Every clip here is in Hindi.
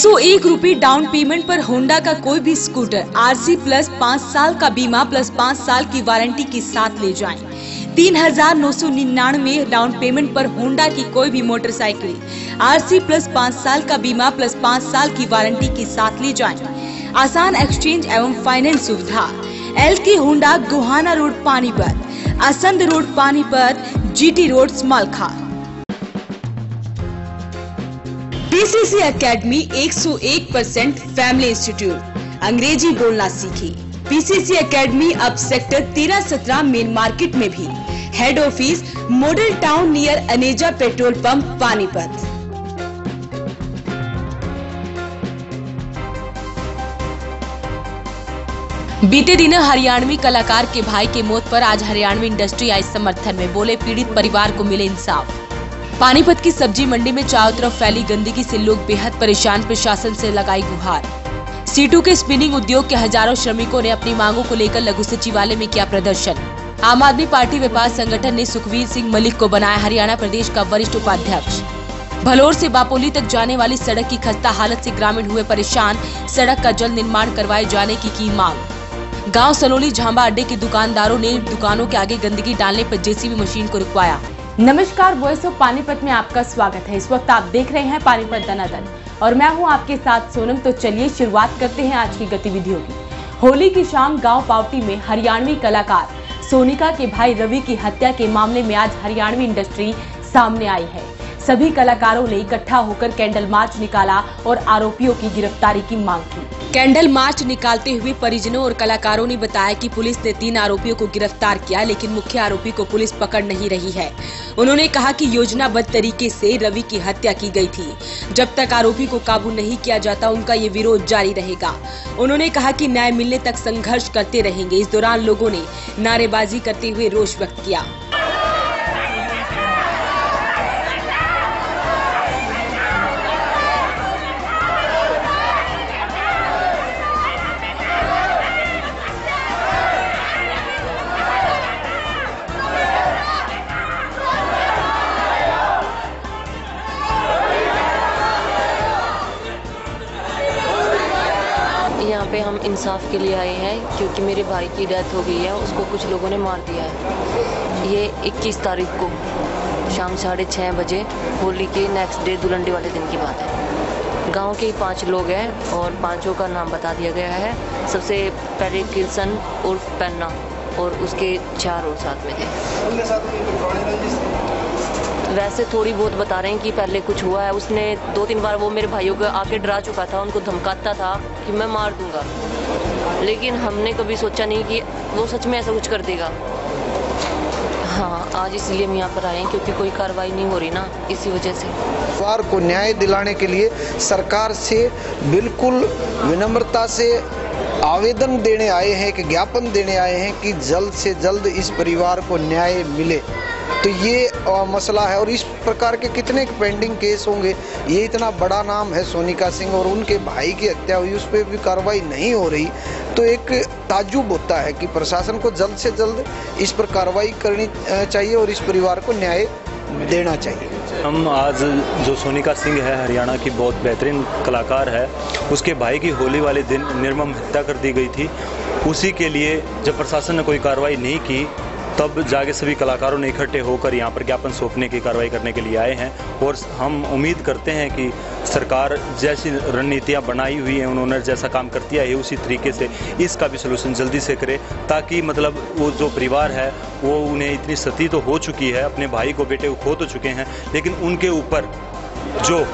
101 रुपए डाउन पेमेंट पर होंडा का कोई भी स्कूटर आरसी प्लस 5 साल का बीमा प्लस 5 साल की वारंटी के साथ ले जाएं। 3,999 डाउन पेमेंट पर होंडा की कोई भी मोटरसाइकिल आरसी प्लस 5 साल का बीमा प्लस 5 साल की वारंटी के साथ ले जाएं। आसान एक्सचेंज एवं फाइनेंस सुविधा। LK Honda Gohana road Panipat, Asandh road Panipat, GT road Samalkha. PCC academy 101% family institute. Angrezi बोलना सीखी। PCC एकेडमी अब सेक्टर 13-17 मेन मार्केट में भी। Head office model town near Aneja petrol pump Panipat. बीते दिन हरियाणवी कलाकार के भाई के मौत पर आज हरियाणवी इंडस्ट्री आई समर्थन में। बोले पीड़ित परिवार को मिले इंसाफ। पानीपत की सब्जी मंडी में चारों तरफ फैली गंदगी से लोग बेहद परेशान। प्रशासन से लगाई गुहार। सीटू के स्पिनिंग उद्योग के हजारों श्रमिकों ने अपनी मांगों को लेकर लघु सचिवालय में किया प्रदर्शन। आम आदमी पार्टी व्यापार संगठन ने सुखवीर सिंह मलिक को बनाया हरियाणा प्रदेश का वरिष्ठ उपाध्यक्ष। भलोर से बापोली तक जाने वाली सड़क की खस्ता हालत से ग्रामीण हुए परेशान। सड़क का जल्द निर्माण करवाए जाने की मांग। गाँव सनोली झांबा अड्डे के दुकानदारों ने दुकानों के आगे गंदगी डालने पर JCB मशीन को रुकवाया। नमस्कार, वॉइस ऑफ पानीपत में आपका स्वागत है। इस वक्त आप देख रहे हैं पानीपत दनादन और मैं हूं आपके साथ सोनम। तो चलिए शुरुआत करते हैं आज की गतिविधियों की। होली की शाम गांव पावटी में हरियाणवी कलाकार सोनिका के भाई रवि की हत्या के मामले में आज हरियाणवी इंडस्ट्री सामने आई है। सभी कलाकारों ने इकट्ठा होकर कैंडल मार्च निकाला और आरोपियों की गिरफ्तारी की मांग की। कैंडल मार्च निकालते हुए परिजनों और कलाकारों ने बताया कि पुलिस ने 3 आरोपियों को गिरफ्तार किया, लेकिन मुख्य आरोपी को पुलिस पकड़ नहीं रही है। उन्होंने कहा कि योजनाबद्ध तरीके से रवि की हत्या की गई थी। जब तक आरोपी को काबू नहीं किया जाता उनका ये विरोध जारी रहेगा। उन्होंने कहा कि न्याय मिलने तक संघर्ष करते रहेंगे। इस दौरान लोगों ने नारेबाजी करते हुए रोष व्यक्त किया। यहाँ पे हम इंसाफ के लिए आए हैं क्योंकि मेरे भाई की डेथ हो गई है। उसको कुछ लोगों ने मार दिया है। ये 21 तारीख को शाम 6:30 बजे होली के नेक्स्ट डे दुलंडी वाले दिन की बात है। गांव के 5 लोग हैं और 5 का नाम बता दिया गया है। सबसे पहले किरसन उर्फ पन्ना और उसके 4 और साथ में थे। वैसे थोड़ी बहुत बता रहे हैं कि पहले कुछ हुआ है। उसने 2-3 बार वो मेरे भाइयों को आके डरा चुका था, उनको धमकाता था कि मैं मार दूंगा, लेकिन हमने कभी सोचा नहीं कि वो सच में ऐसा कुछ कर देगा। हाँ, आज इसलिए हम यहाँ पर आए हैं क्योंकि कोई कार्रवाई नहीं हो रही ना, इसी वजह से। परिवार को न्याय दिलाने के लिए सरकार से बिल्कुल विनम्रता से आवेदन देने आए हैं, कि ज्ञापन देने आए हैं कि जल्द से जल्द इस परिवार को न्याय मिले। तो ये मसला है और इस प्रकार के कितने पेंडिंग केस होंगे। ये इतना बड़ा नाम है सोनिका सिंह और उनके भाई की हत्या हुई, उस पर भी कार्रवाई नहीं हो रही। तो एक ताज्जुब होता है कि प्रशासन को जल्द से जल्द इस पर कार्रवाई करनी चाहिए और इस परिवार को न्याय देना चाहिए। हम आज जो सोनिका सिंह है, हरियाणा की बहुत बेहतरीन कलाकार है, उसके भाई की होली वाले दिन निर्मम हत्या कर दी गई थी। उसी के लिए जब प्रशासन ने कोई कार्रवाई नहीं की तब जाके सभी कलाकारों ने इकट्ठे होकर यहाँ पर ज्ञापन सौंपने की कार्रवाई करने के लिए आए हैं। और हम उम्मीद करते हैं कि सरकार जैसी रणनीतियाँ बनाई हुई हैं, उन्होंने जैसा काम करती है उसी तरीके से इसका भी सलूशन जल्दी से करे, ताकि मतलब वो जो परिवार है वो उन्हें इतनी सती तो हो चुकी है, अपने भाई को बेटे को खो तो चुके हैं, लेकिन उनके ऊपर जो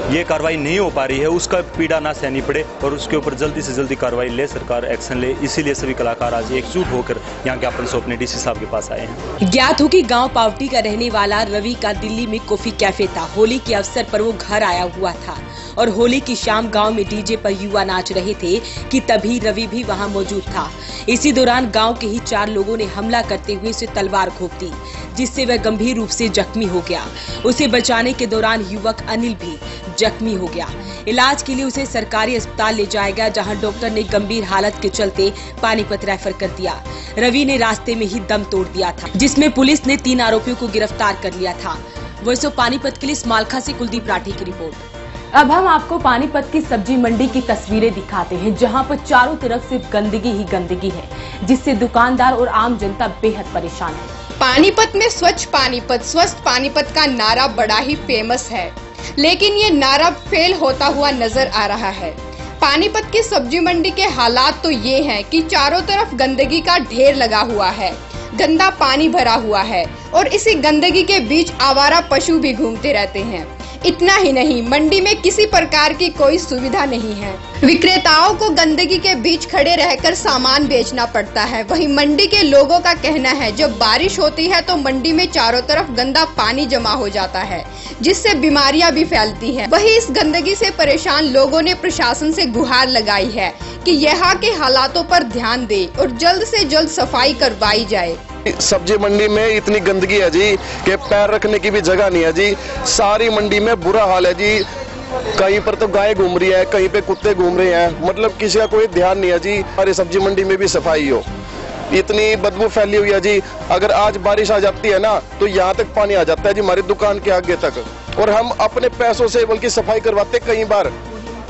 ये कार्रवाई नहीं हो पा रही है उसका पीड़ा ना सहनी पड़े और उसके ऊपर जल्दी से जल्दी कार्रवाई ले, सरकार एक्शन ले। इसीलिए सभी कलाकार आज एकजुट होकर यहाँ ज्ञापन सौंपने DC साहब के पास आए हैं। ज्ञात हो कि गांव पावटी का रहने वाला रवि का दिल्ली में कॉफी कैफे था। होली के अवसर पर वो घर आया हुआ था और होली की शाम गांव में DJ पर युवा नाच रहे थे कि तभी रवि भी वहां मौजूद था। इसी दौरान गांव के ही 4 लोगों ने हमला करते हुए उसे तलवार घोंप दी, जिससे वह गंभीर रूप से जख्मी हो गया। उसे बचाने के दौरान युवक अनिल भी जख्मी हो गया। इलाज के लिए उसे सरकारी अस्पताल ले जाया गया, जहां डॉक्टर ने गंभीर हालत के चलते पानीपत रेफर कर दिया। रवि ने रास्ते में ही दम तोड़ दिया था, जिसमें पुलिस ने 3 आरोपियों को गिरफ्तार कर लिया था। वॉइस ऑफ पानीपत के लिए स्मालखा से कुलदीप राठी की रिपोर्ट। अब हम आपको पानीपत की सब्जी मंडी की तस्वीरें दिखाते हैं, जहां पर चारों तरफ सिर्फ गंदगी ही गंदगी है, जिससे दुकानदार और आम जनता बेहद परेशान है। पानीपत में स्वच्छ पानीपत, स्वस्थ पानीपत का नारा बड़ा ही फेमस है, लेकिन ये नारा फेल होता हुआ नजर आ रहा है। पानीपत की सब्जी मंडी के हालात तो ये हैं कि चारों तरफ गंदगी का ढेर लगा हुआ है, गंदा पानी भरा हुआ है और इसी गंदगी के बीच आवारा पशु भी घूमते रहते हैं। इतना ही नहीं, मंडी में किसी प्रकार की कोई सुविधा नहीं है। विक्रेताओं को गंदगी के बीच खड़े रहकर सामान बेचना पड़ता है। वहीं मंडी के लोगों का कहना है, जब बारिश होती है तो मंडी में चारों तरफ गंदा पानी जमा हो जाता है, जिससे बीमारियां भी फैलती हैं। वहीं इस गंदगी से परेशान लोगों ने प्रशासन से गुहार लगाई है कि यहाँ के हालातों पर ध्यान दे और जल्द से जल्द सफाई करवाई जाए। सब्जी मंडी में इतनी गंदगी है जी कि पैर रखने की भी जगह नहीं है जी। सारी मंडी में बुरा हाल है जी। कहीं पर तो गाय घूम रही है, कहीं पे कुत्ते घूम रहे हैं, मतलब किसी का कोई ध्यान नहीं है जी। हमारी सब्जी मंडी में भी सफाई हो, इतनी बदबू फैली हुई है जी। अगर आज बारिश आ जाती है ना तो यहाँ तक पानी आ जाता है जी हमारी दुकान के आगे तक, और हम अपने पैसों से बल्कि सफाई करवाते कई बार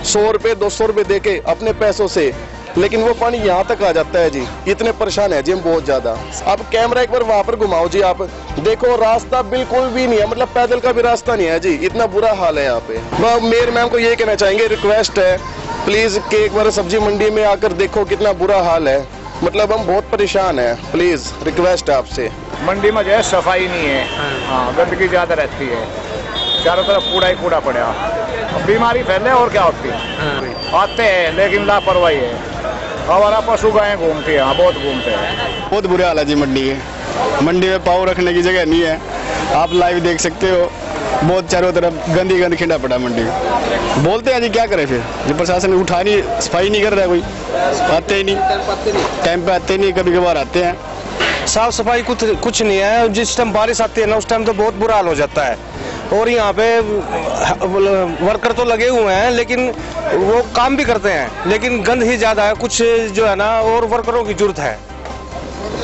100 रुपए 200 रुपए दे के अपने पैसों से, लेकिन वो पानी यहाँ तक आ जाता है जी। इतने परेशान है जी हम बहुत ज्यादा। अब कैमरा एक बार वहां पर घुमाओ जी, आप देखो रास्ता बिल्कुल भी नहीं है, मतलब पैदल का भी रास्ता नहीं है जी। इतना बुरा हाल है यहाँ पे। मेयर मैम को ये कहना चाहेंगे, रिक्वेस्ट है प्लीज कि एक बार सब्जी मंडी में आकर देखो कितना बुरा हाल है, मतलब हम बहुत परेशान है। प्लीज रिक्वेस्ट है आपसे। मंडी में जो है सफाई नहीं है, हाँ गंदगी ज्यादा रहती है, चारों तरफ कूड़ा ही कूड़ा पड़ा, बीमारी फैले और क्या होती है। आते हैं लेकिन लापरवाही है, हमारा पशु गायें घूमती है, बहुत घूमते हैं। बहुत बुरे हाल है जी मंडी के। मंडी में पाँव रखने की जगह नहीं है, आप लाइव देख सकते हो। बहुत चारों तरफ गंदी गंद खिंडा पड़ा मंडी में। बोलते हैं जी क्या करें फिर, जो प्रशासन उठा नहीं, सफाई नहीं कर रहा है, कोई आते ही नहीं, टाइम पे आते नहीं, कभी कभार आते हैं। साफ सफाई कुछ नहीं है। जिस टाइम बारिश आती है ना उस टाइम तो बहुत बुरा हाल हो जाता है, और यहाँ पे वर्कर तो लगे हुए हैं लेकिन वो काम भी करते हैं, लेकिन गंद ही ज्यादा है कुछ जो है ना, और वर्करों की जरूरत है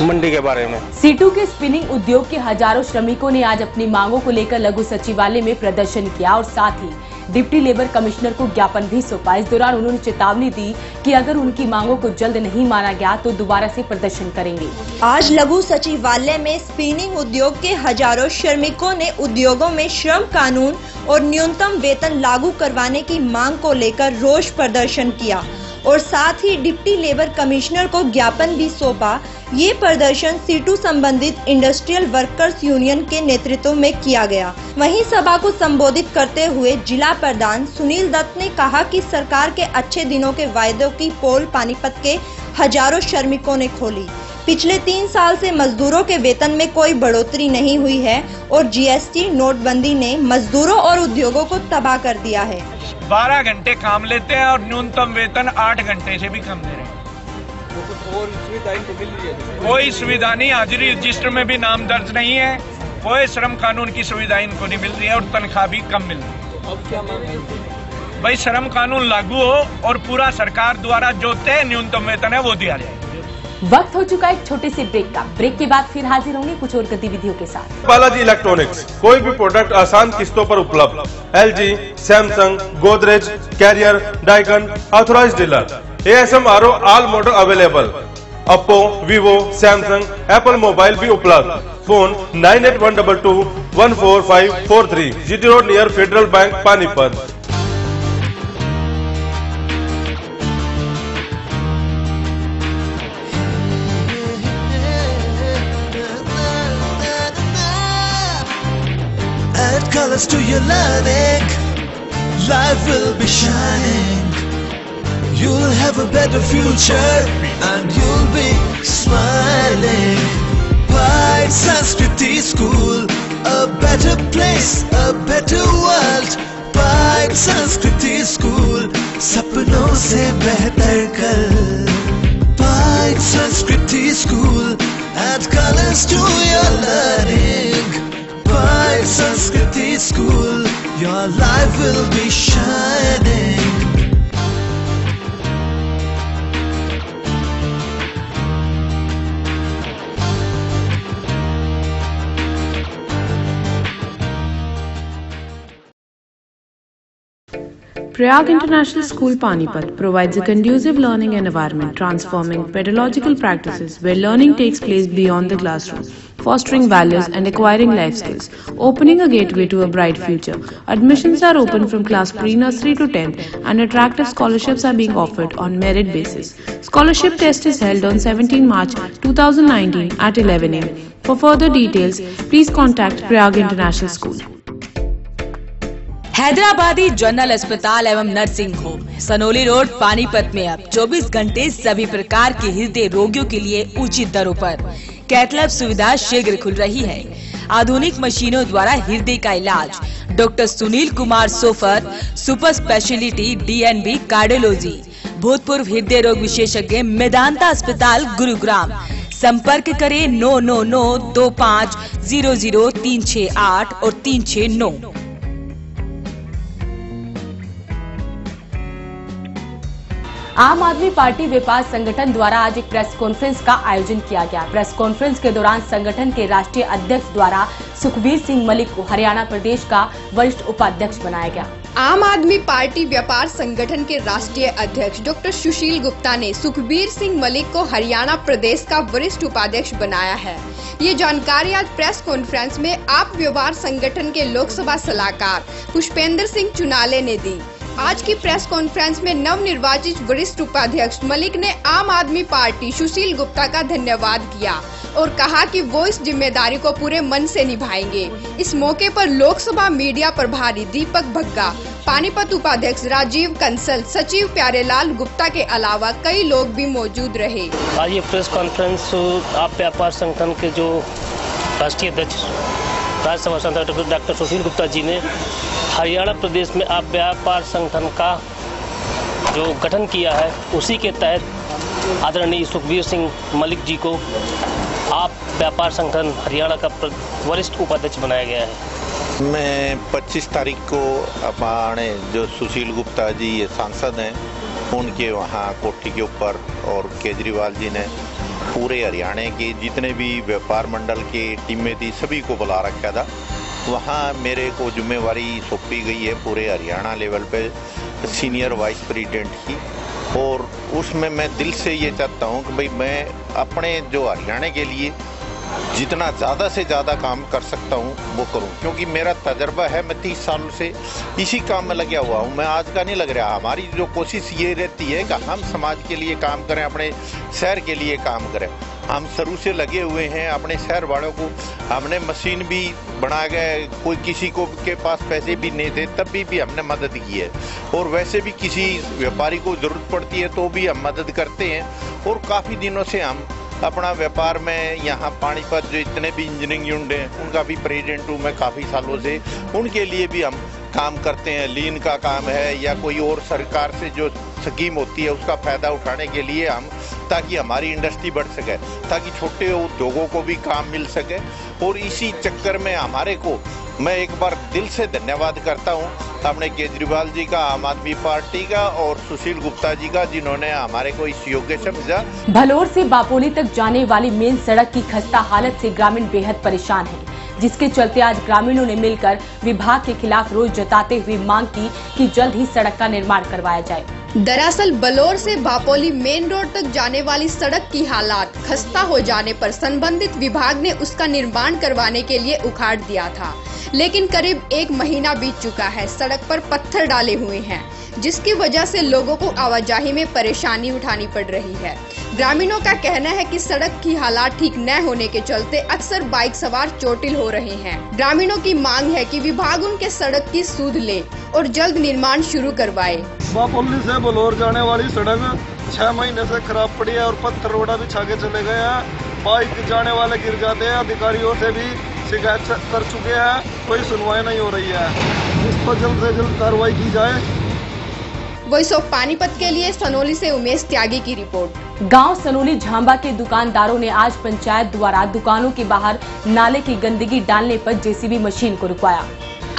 मंडी के बारे में। सीटू के स्पिनिंग उद्योग के हजारों श्रमिकों ने आज अपनी मांगों को लेकर लघु सचिवालय में प्रदर्शन किया और साथ ही डिप्टी लेबर कमिश्नर को ज्ञापन भी सौंपा। इस दौरान उन्होंने चेतावनी दी कि अगर उनकी मांगों को जल्द नहीं माना गया तो दोबारा से प्रदर्शन करेंगे। आज लघु सचिवालय में स्पिनिंग उद्योग के हजारों श्रमिकों ने उद्योगों में श्रम कानून और न्यूनतम वेतन लागू करवाने की मांग को लेकर रोष प्रदर्शन किया और साथ ही डिप्टी लेबर कमिश्नर को ज्ञापन भी सौंपा। ये प्रदर्शन सीटू संबंधित इंडस्ट्रियल वर्कर्स यूनियन के नेतृत्व में किया गया। वहीं सभा को संबोधित करते हुए जिला प्रधान सुनील दत्त ने कहा कि सरकार के अच्छे दिनों के वायदों की पोल पानीपत के हजारों श्रमिकों ने खोली। पिछले 3 साल से मजदूरों के वेतन में कोई बढ़ोतरी नहीं हुई है और जीएसटी नोटबंदी ने मजदूरों और उद्योगों को तबाह कर दिया है। 12 घंटे काम लेते हैं और न्यूनतम वेतन 8 घंटे से भी कम दे रहे हैं। कोई सुविधा नहीं, हाजिरी रजिस्टर में भी नाम दर्ज नहीं है, कोई श्रम कानून की सुविधा इनको नहीं मिल रही है और तनख्वाह भी कम मिल रही है। अब क्या मांग है? भाई श्रम कानून लागू हो और पूरा सरकार द्वारा जो तय न्यूनतम वेतन है वो दिया जाए। वक्त हो चुका है एक छोटे से ब्रेक का। ब्रेक के बाद फिर हाजिर होंगे कुछ और गतिविधियों के साथ। बालाजी इलेक्ट्रॉनिक्स, कोई भी प्रोडक्ट आसान किस्तों पर उपलब्ध। LG, Samsung, Godrej, Carrier, Daikin, authorised dealer. ASM RO all model available. Oppo, Vivo, Samsung, Apple mobile भी उपलब्ध। Phone 981222 14543, GT road near Federal Bank Panipat. Add colors to your learning, life will be shining. You'll have a better future and you'll be smiling. Pride Sanskriti School, a better place, a better world. Pride Sanskriti School, सपनों से बेहतर कल। Pride Sanskriti School, add colors to your learning. Pride Sanskriti School, your life will be shining. Prayag International School Panipat provides a conducive learning environment, transforming pedagogical practices where learning takes place beyond the classroom, fostering values and acquiring life skills, opening a gateway to a bright future. Admissions are open from class pre-nursery to 10th and attractive scholarships are being offered on merit basis. Scholarship test is held on 17 March 2019 at 11 am. For further details, please contact Prayag International School. Hyderabadi general अस्पताल एवं nursing home Sanauli road Panipat में अब 24 घंटे सभी प्रकार के हृदय रोगियों के लिए उचित दरों पर कैथ सुविधा शीघ्र खुल रही है। आधुनिक मशीनों द्वारा हृदय का इलाज। Doctor Sunil Kumar so far, super speciality DNB cardiology, भूतपूर्व हृदय रोग विशेषज्ञ, मेदांता अस्पताल गुरुग्राम। संपर्क करें 9992500368 और 369। आम आदमी पार्टी व्यापार संगठन द्वारा आज एक प्रेस कॉन्फ्रेंस का आयोजन किया गया। प्रेस कॉन्फ्रेंस के दौरान संगठन के राष्ट्रीय अध्यक्ष द्वारा सुखबीर सिंह मलिक को हरियाणा प्रदेश का वरिष्ठ उपाध्यक्ष बनाया गया। आम आदमी पार्टी व्यापार संगठन के राष्ट्रीय अध्यक्ष डॉक्टर सुशील गुप्ता ने सुखबीर सिंह मलिक को हरियाणा प्रदेश का वरिष्ठ उपाध्यक्ष बनाया है। ये जानकारी आज प्रेस कॉन्फ्रेंस में आप व्यापार संगठन के लोकसभा सलाहकार पुष्पेंद्र सिंह चुनाले ने दी। आज की प्रेस कॉन्फ्रेंस में नवनिर्वाचित वरिष्ठ उपाध्यक्ष मलिक ने आम आदमी पार्टी सुशील गुप्ता का धन्यवाद किया और कहा कि वो इस जिम्मेदारी को पूरे मन से निभाएंगे। इस मौके पर लोकसभा मीडिया प्रभारी दीपक भग्गा, पानीपत उपाध्यक्ष राजीव कंसल, सचिव प्यारेलाल गुप्ता के अलावा कई लोग भी मौजूद रहे। आज ये प्रेस कॉन्फ्रेंस आप व्यापार संगठन के जो राष्ट्रीय अध्यक्ष राज्यसभा सांसद डॉक्टर सुशील गुप्ता जी ने हरियाणा प्रदेश में आप व्यापार संगठन का जो गठन किया है, उसी के तहत आदरणीय सुखबीर सिंह मलिक जी को आप व्यापार संगठन हरियाणा का वरिष्ठ उपाध्यक्ष बनाया गया है। मैं 25 तारीख को हमारे जो सुशील गुप्ता जी ये सांसद हैं, उनके वहाँ कोठी के ऊपर और केजरीवाल जी ने पूरे हरियाणा के जितने भी व्यापार मंडल के टीमें थी सभी को बुला रखा था। वहाँ मेरे को जिम्मेवारी सौंपी गई है पूरे हरियाणा लेवल पे सीनियर वाइस प्रेसिडेंट की, और उसमें मैं दिल से ये चाहता हूँ कि भाई मैं अपने जो हरियाणा के लिए जितना ज़्यादा से ज़्यादा काम कर सकता हूँ वो करूँ, क्योंकि मेरा तजर्बा है, मैं 30 सालों से इसी काम में लगा हुआ हूँ। मैं आज का नहीं लग रहा। हमारी जो कोशिश ये रहती है कि हम समाज के लिए काम करें, अपने शहर के लिए काम करें। हम शुरू से लगे हुए हैं अपने शहर वालों को। हमने मशीन भी बना गए, कोई किसी को के पास पैसे भी नहीं थे तब भी हमने मदद की है, और वैसे भी किसी व्यापारी को ज़रूरत पड़ती है तो भी हम मदद करते हैं। और काफ़ी दिनों से हम अपना व्यापार में यहाँ पानीपत जो इतने भी इंजीनियरिंग यूनिट हैं उनका भी प्रेसिडेंट हूँ मैं काफ़ी सालों से, उनके लिए भी हम काम करते हैं। लीन का काम है या कोई और सरकार से जो स्कीम होती है उसका फ़ायदा उठाने के लिए हम, ताकि हमारी इंडस्ट्री बढ़ सके, ताकि छोटे उद्योगों को भी काम मिल सके। और इसी चक्कर में हमारे को मैं एक बार दिल से धन्यवाद करता हूँ अपने केजरीवाल जी का, आम आदमी पार्टी का और सुशील गुप्ता जी का, जिन्होंने हमारे को इस योग्य समझा। भलोर से बापोली तक जाने वाली मेन सड़क की खस्ता हालत से ग्रामीण बेहद परेशान है, जिसके चलते आज ग्रामीणों ने मिलकर विभाग के खिलाफ रोष जताते हुए मांग की कि जल्द ही सड़क का निर्माण करवाया जाए। दरअसल बलौर से बापोली मेन रोड तक जाने वाली सड़क की हालात खस्ता हो जाने पर संबंधित विभाग ने उसका निर्माण करवाने के लिए उखाड़ दिया था, लेकिन करीब 1 महीना बीत चुका है। सड़क पर पत्थर डाले हुए हैं, जिसकी वजह से लोगों को आवाजाही में परेशानी उठानी पड़ रही है। ग्रामीणों का कहना है कि सड़क की हालात ठीक न होने के चलते अक्सर बाइक सवार चोटिल हो रहे हैं। ग्रामीणों की मांग है कि विभाग उनके सड़क की सूद ले और जल्द निर्माण शुरू करवाए। बापोली से बलौर जाने वाली सड़क 6 महीने से खराब पड़ी है और पत्थर रोड़ा बिछा के चले गए हैं। बाइक जाने वाले गिर जाते हैं। अधिकारियों से भी शिकायत कर चुके हैं, कोई सुनवाई नहीं हो रही है। इस पर जल्द से जल्द कार्रवाई की जाए। वॉइस ऑफ पानीपत के लिए सनोली से उमेश त्यागी की रिपोर्ट। गांव सनोली झांबा के दुकानदारों ने आज पंचायत द्वारा दुकानों के बाहर नाले की गंदगी डालने पर जेसीबी मशीन को रुकवाया।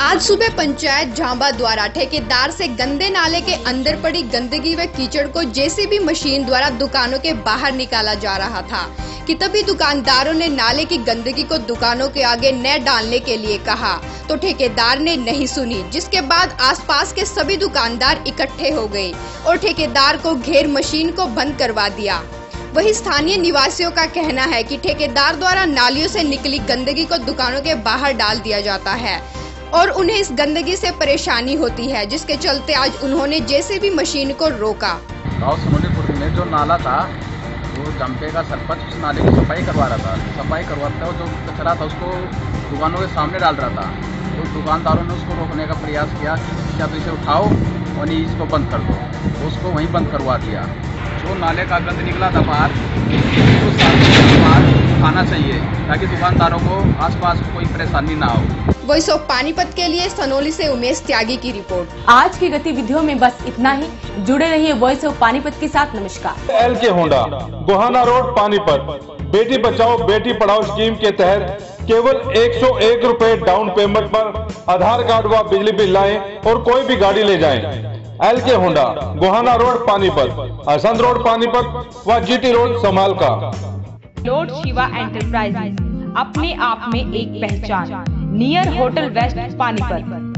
आज सुबह पंचायत झांबा द्वारा ठेकेदार से गंदे नाले के अंदर पड़ी गंदगी व कीचड़ को जेसीबी मशीन द्वारा दुकानों के बाहर निकाला जा रहा था। कि तभी दुकानदारों ने नाले की गंदगी को दुकानों के आगे न डालने के लिए कहा तो ठेकेदार ने नहीं सुनी, जिसके बाद आसपास के सभी दुकानदार इकट्ठे हो गए और ठेकेदार को घेर मशीन को बंद करवा दिया। वही स्थानीय निवासियों का कहना है कि ठेकेदार द्वारा नालियों से निकली गंदगी को दुकानों के बाहर डाल दिया जाता है और उन्हें इस गंदगी से परेशानी होती है, जिसके चलते आज उन्होंने जेसीबी मशीन को रोका। गाँव सोनीपुर में जो नाला था वो जम्पे का सरपंच उस नाले की सफाई करवा रहा था। सफाई करवाता है जो कचरा था उसको दुकानों के सामने डाल रहा था, तो दुकानदारों ने उसको रोकने का प्रयास किया कि या तो इसे उठाओ और नहीं इसको बंद कर दो, तो उसको वहीं बंद करवा दिया। जो नाले का गंद निकला था बाहर उसको बाहर उठाना चाहिए ताकि दुकानदारों को आसपास कोई परेशानी ना हो। वॉइस ऑफ पानीपत के लिए सनोली से उमेश त्यागी की रिपोर्ट। आज की गतिविधियों में बस इतना ही। जुड़े रहिए वॉइस ऑफ पानीपत के साथ। नमस्कार। LK Honda, Gohana road, Panipat. बेटी बचाओ बेटी पढ़ाओ स्कीम के तहत केवल 101 रुपए डाउन पेमेंट पर आधार कार्ड व बिजली बिल लाएं और कोई भी गाड़ी ले जाएं। LK Honda, Gohana road, Panipat, Asandh road, Panipat व जीटी रोड, समाल का। लॉर्ड शिवा एंटरप्राइजेज, अपने आप में एक पहचान, नियर होटल वेस्ट, पानीपत।